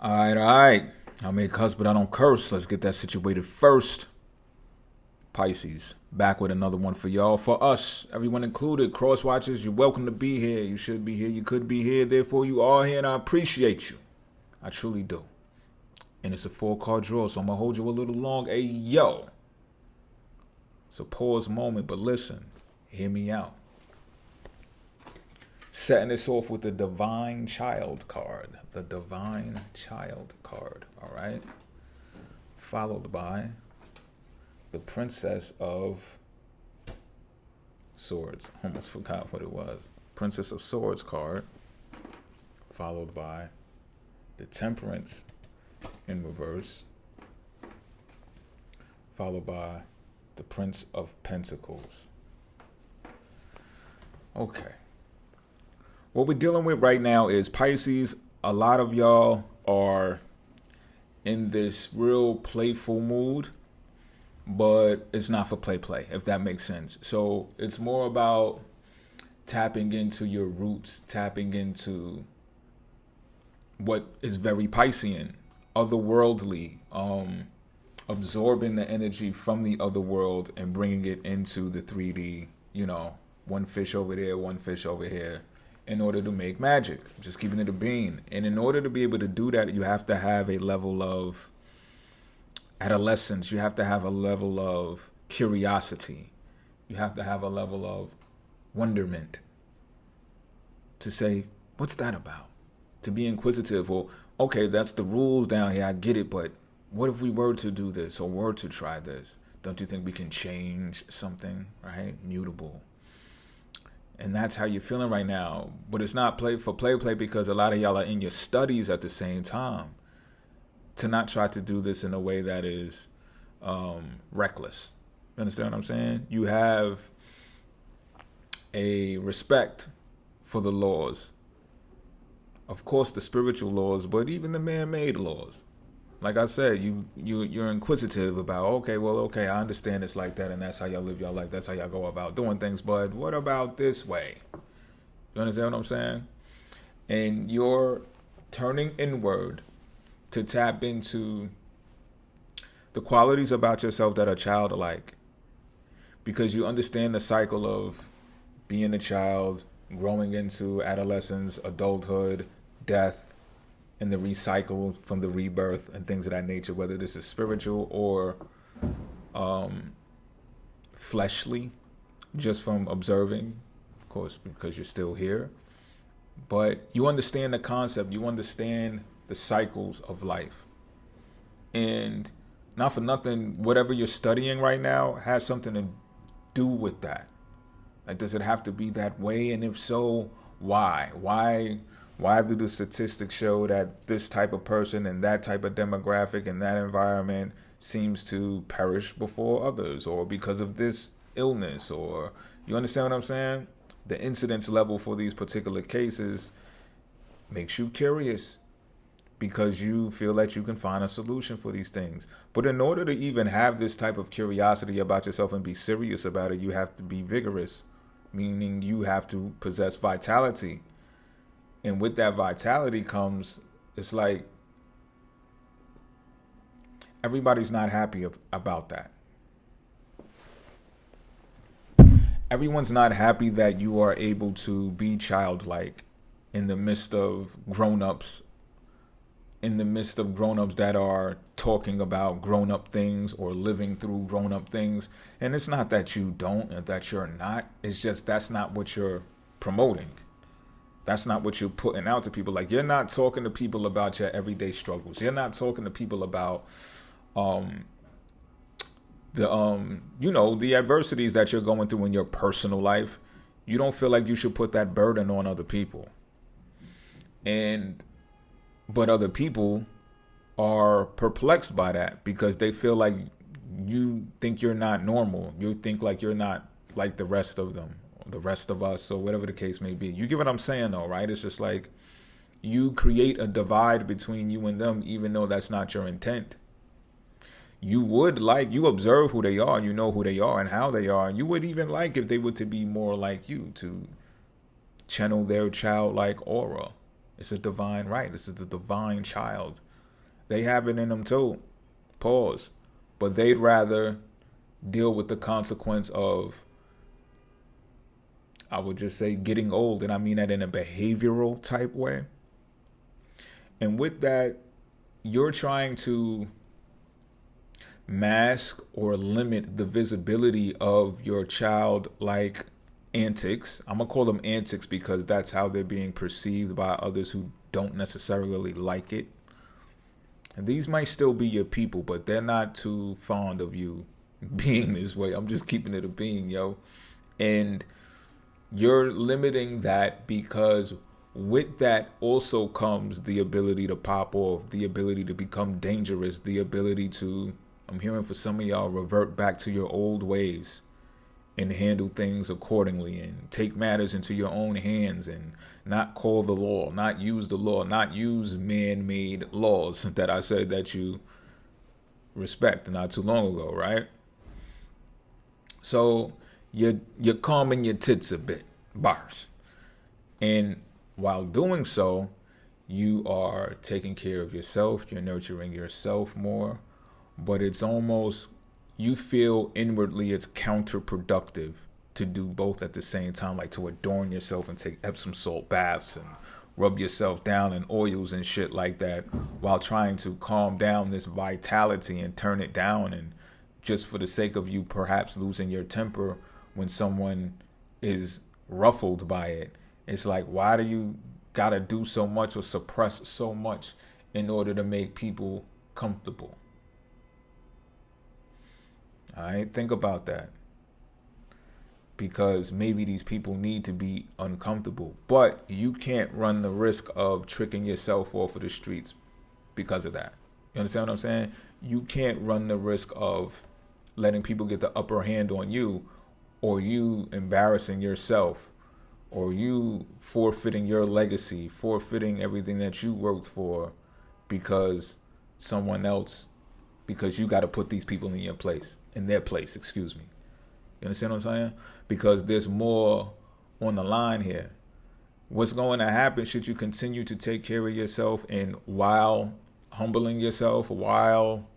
All right. I may cuss, but I don't curse. Let's get that situated first. Pisces, back with another one for y'all. For us, everyone included, cross watchers, you're welcome to be here. You should be here. You could be here. Therefore, you are here, and I appreciate you. I truly do. And it's a 4-card draw, so I'm going to hold you a little long. Hey, yo. It's a pause moment, but listen. Hear me out. Setting this off with the Divine Child card. The Divine Child card. All right. Followed by the Princess of Swords. Almost forgot what it was. Princess of Swords card. Followed by the Temperance in reverse. Followed by the Prince of Pentacles. Okay. What we're dealing with right now is Pisces. A lot of y'all are in this real playful mood, but it's not for play, if that makes sense. So it's more about tapping into your roots, tapping into what is very Piscean, otherworldly, absorbing the energy from the other world and bringing it into the 3D, one fish over there, one fish over here, in order to make magic, just keeping it a bean. And in order to be able to do that, you have to have a level of adolescence. You have to have a level of curiosity. You have to have a level of wonderment to say, what's that about? To be inquisitive, or, okay, that's the rules down here, I get it, but what if we were to do this or were to try this? Don't you think we can change something, right? Mutable. And that's how you're feeling right now. But it's not play because a lot of y'all are in your studies at the same time. To not try to do this in a way that is reckless. You understand what I'm saying? You have a respect for the laws. Of course, the spiritual laws, but even the man-made laws. Like I said, you're inquisitive about, okay, I understand it's like that, and that's how y'all live your life. That's how y'all go about doing things. But what about this way? You understand what I'm saying? And you're turning inward to tap into the qualities about yourself that are childlike, because you understand the cycle of being a child, growing into adolescence, adulthood, death, and the recycle from the rebirth and things of that nature, whether this is spiritual or fleshly, just from observing, of course, because you're still here. But you understand the concept, you understand the cycles of life. And not for nothing, whatever you're studying right now has something to do with that. Like, does it have to be that way? And if so, why? Why do the statistics show that this type of person and that type of demographic and that environment seems to perish before others, or because of this illness, or you understand what I'm saying? The incidence level for these particular cases makes you curious because you feel that you can find a solution for these things. But in order to even have this type of curiosity about yourself and be serious about it, you have to be vigorous, meaning you have to possess vitality. And with that vitality comes, it's like everybody's not happy about that. Everyone's not happy that you are able to be childlike in the midst of grown-ups, that are talking about grown-up things or living through grown-up things. And it's not that you don't and that you're not. It's just that's not what you're promoting. That's not what you're putting out to people. Like, you're not talking to people about your everyday struggles. You're not talking to people about the adversities that you're going through in your personal life. You don't feel like you should put that burden on other people. But other people are perplexed by that because they feel like you think you're not normal. You think like you're not like the rest of them, or the rest of us, or whatever the case may be. You get what I'm saying, though, right? It's just like you create a divide between you and them, even though that's not your intent. You observe who they are, you know who they are and how they are. And you would even like if they were to be more like you, to channel their childlike aura. It's a divine right. This is the divine child. They have it in them too. Pause. But they'd rather deal with the consequence of, I would just say, getting old. And I mean that in a behavioral type way. And with that, you're trying to mask or limit the visibility of your childlike antics. I'm going to call them antics because that's how they're being perceived by others who don't necessarily like it. And these might still be your people, but they're not too fond of you being this way. I'm just keeping it a being, yo. And you're limiting that because with that also comes the ability to pop off, the ability to become dangerous, the ability to, I'm hearing for some of y'all, revert back to your old ways and handle things accordingly and take matters into your own hands and not call the law, not use the law, not use man-made laws that I said that you respect not too long ago, right? So you're calming your tits a bit, bars. And while doing so, you are taking care of yourself, you're nurturing yourself more, but it's almost, you feel inwardly it's counterproductive to do both at the same time, like to adorn yourself and take Epsom salt baths and rub yourself down in oils and shit like that while trying to calm down this vitality and turn it down, and just for the sake of you perhaps losing your temper when someone is ruffled by it. It's like, why do you gotta do so much or suppress so much in order to make people comfortable? All right, think about that. Because maybe these people need to be uncomfortable, but you can't run the risk of tricking yourself off of the streets because of that. You understand what I'm saying? You can't run the risk of letting people get the upper hand on you, or you embarrassing yourself, or you forfeiting your legacy, forfeiting everything that you worked for because someone else, because you got to put these people in their place, excuse me. You understand what I'm saying? Because there's more on the line here. What's going to happen should you continue to take care of yourself, and while humbling yourself, while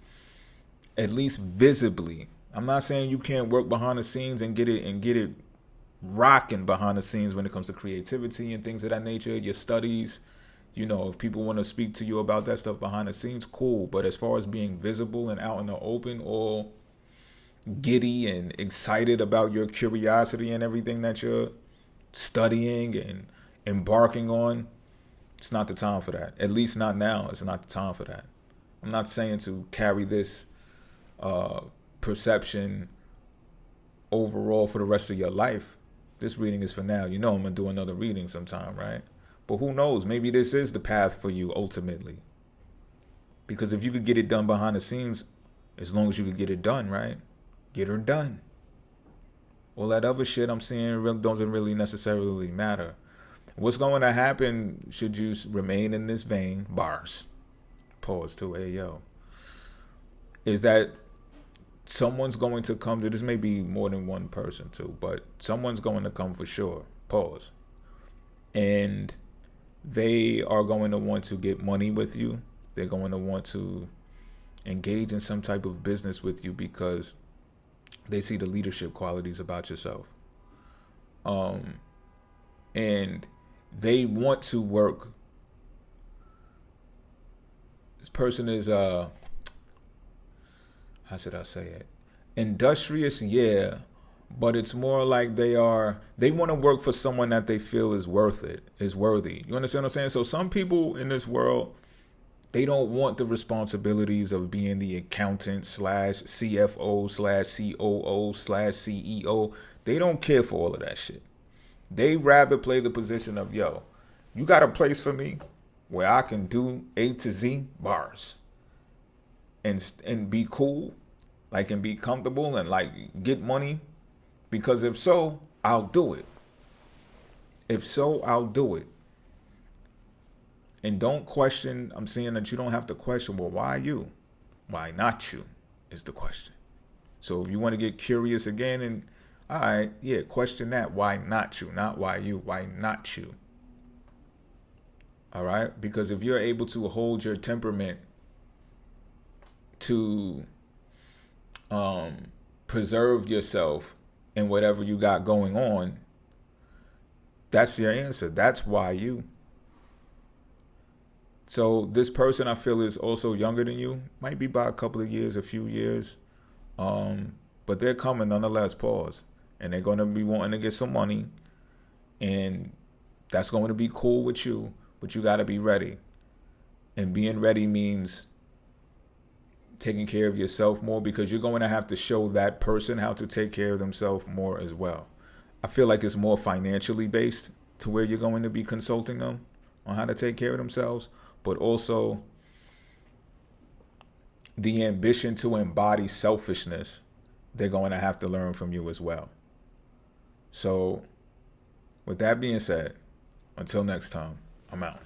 at least visibly, I'm not saying you can't work behind the scenes and get it rocking behind the scenes when it comes to creativity and things of that nature, your studies, you know, if people want to speak to you about that stuff behind the scenes, cool. But as far as being visible and out in the open, all giddy and excited about your curiosity and everything that you're studying and embarking on, it's not the time for that. At least not now. It's not the time for that. I'm not saying to carry this perception overall for the rest of your life. This reading is for now. You know I'm going to do another reading sometime, right? But who knows? Maybe this is the path for you ultimately. Because if you could get it done behind the scenes, as long as you could get it done, right? Get her done. All that other shit I'm seeing doesn't really necessarily matter. What's going to happen should you remain in this vein, bars, pause to Ayo, is that someone's going to come to, this may be more than one person too, but someone's going to come for sure, pause. And they are going to want to get money with you. They're going to want to engage in some type of business with you because they see the leadership qualities about yourself. And they want to work. This person is, how should I say it? Industrious, yeah. But it's more like they want to work for someone that they feel is worthy. You understand what I'm saying? So some people in this world, they don't want the responsibilities of being the accountant / CFO / COO / CEO. They don't care for all of that shit. They rather play the position of, yo, you got a place for me where I can do A to Z bars and be cool, like, and be comfortable and like get money. Because if so, I'll do it. If so, I'll do it. And don't question. I'm saying that you don't have to question, well, why you? Why not you is the question. So if you want to get curious again, and all right, yeah, question that. Why not you? Not why you. Why not you? All right? Because if you're able to hold your temperament to preserve yourself in whatever you got going on, that's your answer. That's why you. So this person I feel is also younger than you, might be by a couple of years, a few years, but they're coming nonetheless, pause. And they're going to be wanting to get some money, and that's going to be cool with you, but you got to be ready. And being ready means taking care of yourself more, because you're going to have to show that person how to take care of themselves more as well. I feel like it's more financially based to where you're going to be consulting them on how to take care of themselves, but also the ambition to embody selfishness, they're going to have to learn from you as well. So with that being said, until next time, I'm out.